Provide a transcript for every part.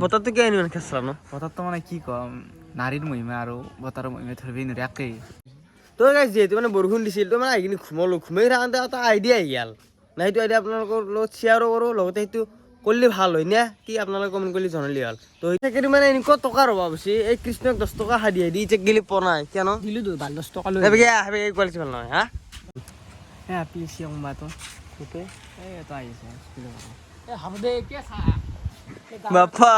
বতৰটো কিয় ইমান খেচৰা ন? বতৰটো মানে কি কম, নাৰীৰ মহিমা আৰু বতৰৰ মহিমা ধৰিবই নোৱাৰি একেই। তো গাইছ যিহেতু মানে বৰষুণ দিছিল তো মানে আহি কিনে ঘুমাই থাকোঁতে এটা আইডিয়া আহি গ'ল। নাই সেইটো আইডিয়া আপোনালোকৰ লগত শ্বেয়াৰো কৰোঁ, লগতে সেইটো কৰিলে ভাল হয় নে কি আপোনালোকে কমেণ্ট কৰি জনালে হ'ল। তো সেইখিনি মানে এনেকুৱা টকাৰ অভাৱ হৈছে, এই কৃষ্ণক 10 টকা হাদিয়া দি চেক গেলি পোৱা নাই কিয় ন? দিলো তো ভাল 10 টকা লৈ কোৱালিটি ভাল নহয় হা? পিছি কোনোবাটো ওকে এটা আহিছে হ'ব দে কে চা বাপ্পা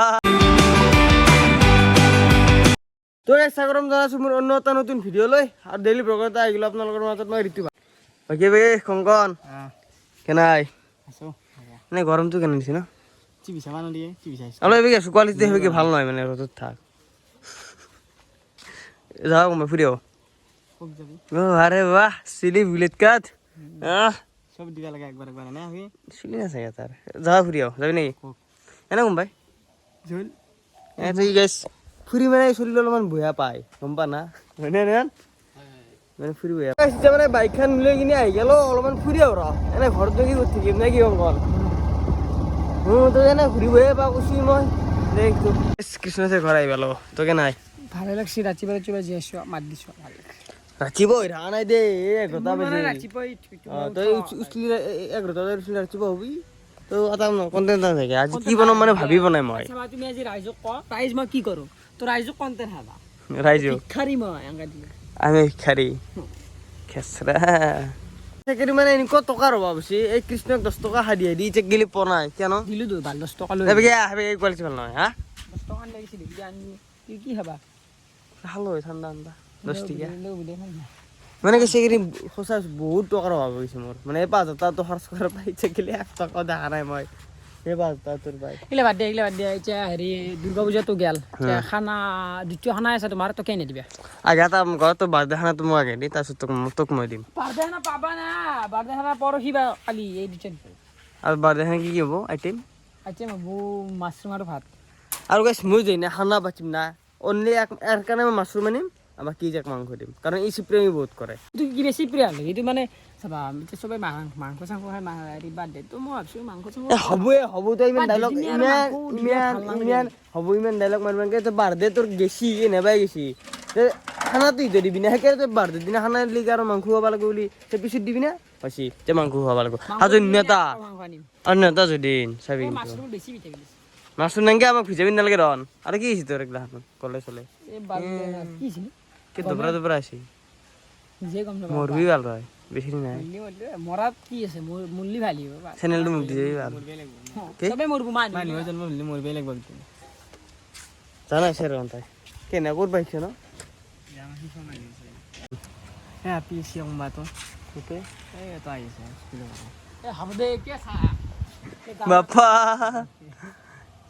তো স্বাগতম জনাইছোঁ মোৰ অন্য এটা নতুন ভিডিঅ' লৈ আৰু ডেইলি ব্লগত এটা আহিলোঁ আপোনালোকৰ মাজত মই ঋতু বাকী কংকন কেনাই আছো মানে গৰমটো কেনে দিছে ন? টিভি চাবা নদিয়ে টিভি চাইছো অলপ এবাৰ আছোঁ কোৱালিটি সেইবাকে ভাল নহয় মানে ৰ'দত থাক যাওঁ মই ফুৰি আহোঁ। খুব যাবি আরে বাহ চিলি বুলেট কাট সব দিবা লাগে একবার একবার না আমি চিলি না চাগে তার যাওয়া ফুরি আহো যাবি নাকি এনে গম পাই জল তুই গাইছ ফুৰি মানে চলিলে অলপমান বয়া পায় গম পা না হয়নে মানে ফুৰি বয়া এতিয়া মানে বাইকখন লৈ কিনে আহি গেল অলপমান ফুৰি আহো ৰ এনে ঘৰত কি কৰি থাকিম নে কি কল তো এনে ঘূৰি বহে পা কৈছোঁ মই দেখতো কৃষ্ণ চাই ঘৰ আহি পালো তোকে নাই ভালে লাগছে ৰাতিপুৱা ৰাতিপুৱা যি আছো মাত দিছো ভাল ৰাতিপুৱা ৰাহা নাই দে 11টা বাজি ৰাতিপুৱা তই উঠলি 11টা উঠলি ৰাতিপুৱা হবি তো এটা কণ্টেণ্ট এটা থাকে আজি কি বনাম মানে ভাবি বনাই মই তুমি আজি ৰাইজক ক ৰাইজ মই কি কৰো তো ৰাইজক কণ্টেণ্ট হাবা ৰাইজো খাৰি মই আঙ্গা দি আমি ভিক্ষাৰী খেচৰা সেইখিনি মানে এনেকুৱা টকাৰ অভাৱ হৈছে এই কৃষ্ণক 10 টকা হাদিয়া দি চেক গেলি পোৱা নাই কিয় ন? দিলো তো ভাল 10 টকা লৈ কোৱালিটি ভাল নহয় হা 10 টকা লাগিছিল দেখি আনি কি খাবা ভালো হয় ঠাণ্ডা ঠাণ্ডা 10 টকা লৈ বুলে মানে কি সেইখিনি সঁচা বহুত টকাৰ অভাৱ হৈছে মোৰ মানে 5,000 টকা খৰচ কৰা পাই চেক গেলি 1 টকা দেখা নাই মই এই 5,000 টকা তোৰ পাই এইলা বাদ দিয়া এতিয়া হেৰি দুৰ্গা পূজাটো গেল খানা দ্বিতীয় খানা আছে তোমাৰ তো কেনে দিবা আগে এটা ঘৰত তো বাৰ্থডে খানাটো মই আগে দি তাৰপিছত তোক মই দিম বাৰ্থডে খানা পাবা না বাৰ্থডে খানা পৰহিবা কালি এই দুটা আৰু বাৰ্থডে খানা কি হ'ব আইটেম আচ্ছা মো মাছৰুম আৰু ভাত আৰু গাইছ মই যাই না খানা পাতিম না অনলি এক কাৰণে মই মাছৰুম আনিম আমাৰ কি যাক মাংস দিম কাৰণ ই চিপ্ৰেমি বহুত কৰে এইটো কি বেছি প্ৰিয় লাগে এইটো মানে চাবা এতিয়া চবে মাংস চাংস খাই হেৰি বাৰ্থডে তো মই ভাবিছোঁ মাংস চাংস হ'ব তই ইমান ডাইলগ ইমান হ'ব ইমান ডাইলগ মাৰিবাকে তই বাৰ্থডে তোৰ গেছি নেবাই গেছি খানাটো ইটো দিবি না সেইকাৰণে তই বাৰ্থডে দিনা খানা দিলি আৰু মাংস খুৱাব লাগিব বুলি তই পিছত দিবি না হৈছে যে মাংস খুৱাব লাগিব আৰু অন্যতা যদি চাবি মাছৰুম বেছি ভিটামিন আছে মাছৰুম নাংকে আমাক ভিটামিন নালাগে ৰন আৰু কি হৈছে তোৰ এইগিলা কলে চলে এই বাৰ্থডে কি ছিল কি দুবৰা আছে যে গম নাপাওঁ মৰবি ভাল হয় বেছি নাই মৰাত কি আছে মুল্লি ভালি হ'ব চেনেলটো মোক দি দিবি ভাল চবে মৰব মানুহ জন্ম হলে মৰিবই লাগিব জানাই চেৰ তাই কেনে ক'ত পাইছে ন পিছি কোনোবাটো ওকে এটা আহিছে হ'ব দে কে চা বাপ্পা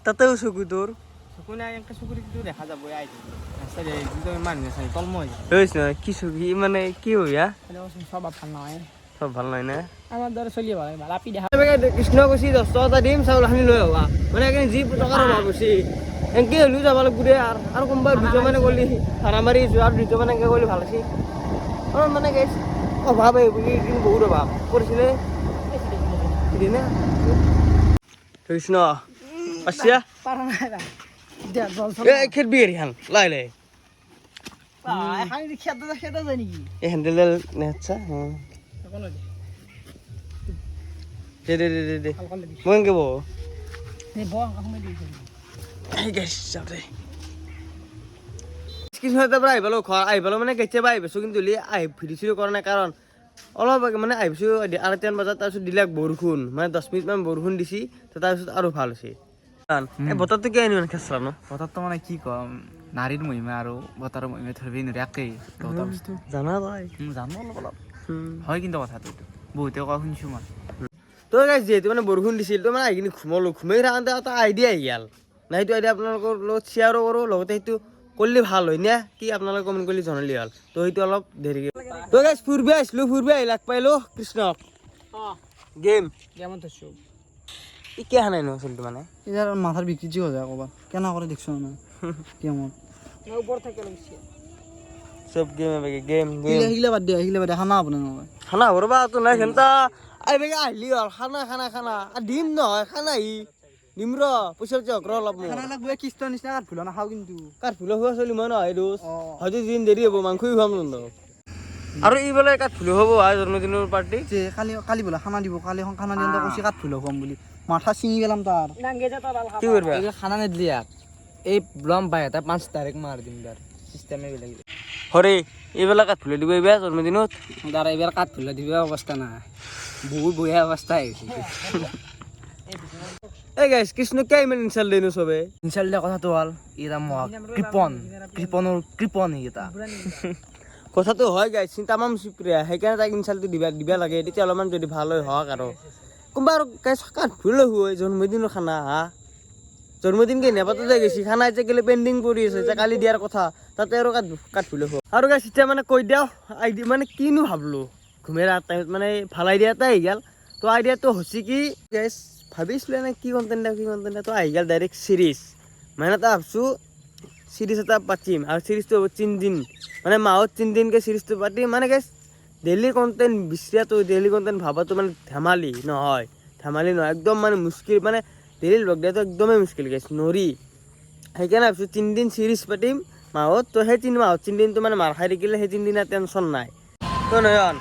তাতেও চকু তোৰ চকু নাই এনেকৈ চকু দিটো দেখা যাব মানুহে চাই তলম হৈ যায় হৈছে নহয় কি চকু মানে কি হয় চব ভাল নহয় চব ভাল নহয় না আমাৰ দৰে চলি ভাল আপি দেখা কৃষ্ণ কৈছি 10 টকা এটা দিম চাউল খানি লৈ আহিবা মানে যি টকাৰ অভাৱ হৈছে এনেকৈ হ'লেও যাব লাগিব দে আৰু কোনোবা দুটা মানে গ'লি ভাড়া মাৰি যোৱা আৰু দুটা মানে এনেকৈ গ'লে ভাল আছে অলপ মানে অভাৱ বুলি কিন্তু বহুত অভাৱ কৰিছিলে দিনে কৃষ্ণ আছিয়া পাৰা নাই এতিয়া জল এই খেদবি হেৰিখান লাই খেদা যায় নেকি এই হেণ্ডেলডাল নেচা দে মই কেনেকৈ বহ কিছুমান পৰা আহি পালোঁ ঘৰ আহি পালোঁ মানে কেতিয়াবা আহি পাইছোঁ কিন্তু আহি ভিডিঅ' চিডিঅ' কৰা নাই কাৰণ অলপ মানে আহি পাইছোঁ 8:30 বজাত তাৰপিছত দিলাক বৰষুণ মানে 10 মিনিটমান বৰষুণ দিছি তাৰপিছত আৰু ভাল হৈছে এই বতৰটো কিয় ইমান খেচৰা ন? বতৰটো মানে কি কম নাৰীৰ মহিমা আৰু বতৰৰ মহিমা ধৰিবই নোৱাৰি একেই বস্তু জানা তই জানো অলপ অলপ হয় কিন্তু কথাটো এইটো বহুতে কোৱা শুনিছোঁ মই তো গাইছ যিহেতু মানে বৰষুণ দিছিল তো মানে আহি কিনে ঘুমাই থাকোঁতে এটা আইডিয়া আহি গ'ল নাই সেইটো আইডিয়া আপোনালোকৰ লগত শ্বেয়াৰো কৰোঁ লগতে সেইটো কৰিলে ভাল হয় নে কি আপোনালোকে কমেণ্ট কৰি জনালে হ'ল তো সেইটো অলপ দেৰিকৈ তো গাইছ ফুৰিব আহি লাগ পাইলোঁ কৃষ্ণক গেমত আছোঁ ইকে হানাই ন চলটো মানে ইয়াৰ মাথাৰ বিকৃতি হৈ যায় ক'ৰবাত কেনে কৰে দেখিছোঁ মানে গেমত ওপৰত থাকে লাগিছে চব গেম আহিলে বাদ দিয়া খানা আপোনাৰ নহয় খানা হ'ব ৰ'বা তো নাই ঘণ্টা আহিলি হ'ল খানা দিম নহয় খানা দিম ৰ পইচা যাওক ৰ অলপ মোৰ খানা লাগব কিস্তৰ নিচিনা কাঠ ফুলা নাখাওঁ কিন্তু কাঠ ফুলা খোৱা চলি মই নহয় দোষ অ হয়তো দিন দেৰি হ'ব মাংসই খুৱাম তহঁতক আৰু এইফালে কাঠ ফুলা হ'ব জন্মদিনৰ পাৰ্টি যে কালি বোলে খানা দিব কালি খানা দিওঁতে কৈছে কাঠ ফুলা খুৱাম বুলি মাথা ছিঙি পেলাম তাৰ কি কৰিবা খানা নিদিলি এই ব্লম পাই এটা 5 তাৰিখ মাৰ দিম তাৰ চিষ্টেমে বেলেগ হৰে এইবিলাক কাঠ ফুলা দিব এইবাৰ জন্মদিনত তাৰ এইবাৰ কাঠ ফুলা দিবা অৱস্থা নাই বহুত বঢ়িয়া অৱস্থা আহিছে এই গাইছ কৃষ্ণ কিয় ইমান ইনচাল্ট দেনো চবে ইনচাল দিয়া কথাটো হ'ল এটা মহা কৃপন এটা কথাটো হয় গাইছ তামাম চিপ্ৰিয়া সেইকাৰণে তাক ইনচাল্টটো দিবা লাগে তেতিয়া অলপমান যদি ভাল হয় হওক আৰু কোনোবা আৰু গাইছ কাঠ ফুলা হয় জন্মদিনৰ খানা হা জন্মদিন কি নেপাততে গৈছি খানা এতিয়া গেলে পেণ্ডিং পৰি আছে যে কালি দিয়াৰ কথা তাতে আৰু কাঠ ফুলা হয় আৰু গাইছ এতিয়া মানে কৈ দিওঁ আইডিয়া মানে কিনো ভাবলোঁ ঘুমেৰা টাইমত মানে ভাল আইডিয়া এটা আহি গ'ল তো আইডিয়াটো হৈছে কি গাইছ ভাবিছিলোঁ এনে কি কণ্টেণ্ট তো আহি গ'ল ডাইৰেক্ট চিৰিজ মানে এটা ভাবছোঁ চিৰিজ এটা পাতিম আৰু চিৰিজটো হ'ব 3 দিন মানে মাহত 3 দিনকৈ চিৰিজটো পাতিম মানে গাইছ ডেইলি কণ্টেণ্ট বিচাৰাটো ডেইলি কণ্টেণ্ট ভাবাটো মানে ধেমালি নহয় একদম মানে মুস্কিল মানে ডেইলি লগ দিয়াটো একদমেই মুস্কিল গাইছ নৰি সেইকাৰণে ভাবছোঁ 3 দিন চিৰিজ পাতিম মাহত তো সেই 3 মাহত 3 দিনটো মানে মাৰ খাই থাকিলে সেই 3 দিনৰ টেনশ্যন নাই তো নয়ন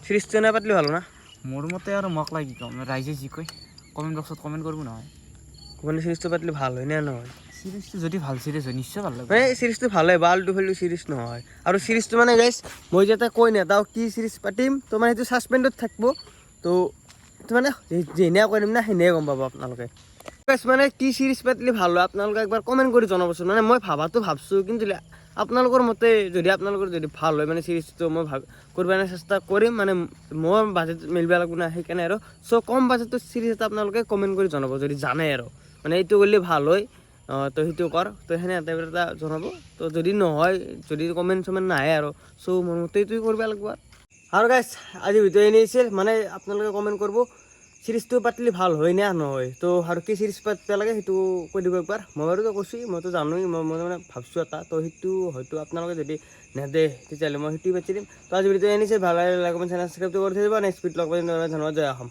চিৰিজটো নাই পাতিলে ভাল না মোৰ মতে আৰু মোক লাগি কম ৰাইজে যি কয় কমেণ্ট বক্সত কমেণ্ট কৰিব নহয় মানে চিৰিজটো পাতিলে ভাল হয় নে নহয় চিৰিজটো যদি ভাল চিৰিজ হয় নিশ্চয় ভাল লাগিব মানে চিৰিজটো ভাল হয় বালটো ফেলি চিৰিজ নহয় আৰু চিৰিজটো মানে গাইছ মই যেতিয়া কৈ নেতাও কি চিৰিজ পাতিম তো মানে সেইটো ছাছপেণ্ডত থাকিব তো মানে যেনে কৈ দিম না সেনে গম পাব আপোনালোকে মানে কি চিৰিজ পাতিলে ভাল হয় আপোনালোকে একবাৰ কমেণ্ট কৰি জনাবচোন মানে মই ভাবছোঁ কিন্তু আপোনালোকৰ মতে যদি আপোনালোকৰ যদি ভাল হয় মানে চিৰিজটো মই কৰিব চেষ্টা কৰিম মানে মই বাজেট মিলিব লাগিব না সেইকাৰণে আৰু চ' কম বাজেটৰ চিৰিজ এটা আপোনালোকে কমেণ্ট কৰি জনাব যদি জানে আৰু মানে এইটো কৰিলে ভাল হয় তো সেইটো কৰ তো সেনে এটা জনাব তো যদি নহয় যদি কমেণ্ট নাহে আৰু চ' মোৰ মতে এইটোৱে কৰিব লাগিব আৰু গাইছ আজি ভিডিঅ' এনেই আছিল মানে আপোনালোকে কমেণ্ট কৰিব চিৰিজটো পাতিলে ভাল হয় নে নহয় তো আৰু কি চিৰিজ পাতিব লাগে সেইটো কৈ দিব একবাৰ মই বাৰু কৈছোঁ মইতো জানোৱেই মই মানে ভাবছোঁ এটা তো সেইটো হয়তো আপোনালোকে যদি নেদে তেতিয়াহ'লে মই সেইটো পাতি দিম তো আজি ভিডিঅ' এনেই ভাল লাগে চেনেল ছাবস্ক্ৰাইব কৰি থৈ দিব নেক্সট ভিডিঅ' লগ পাম ধন্যবাদ জয় অসম।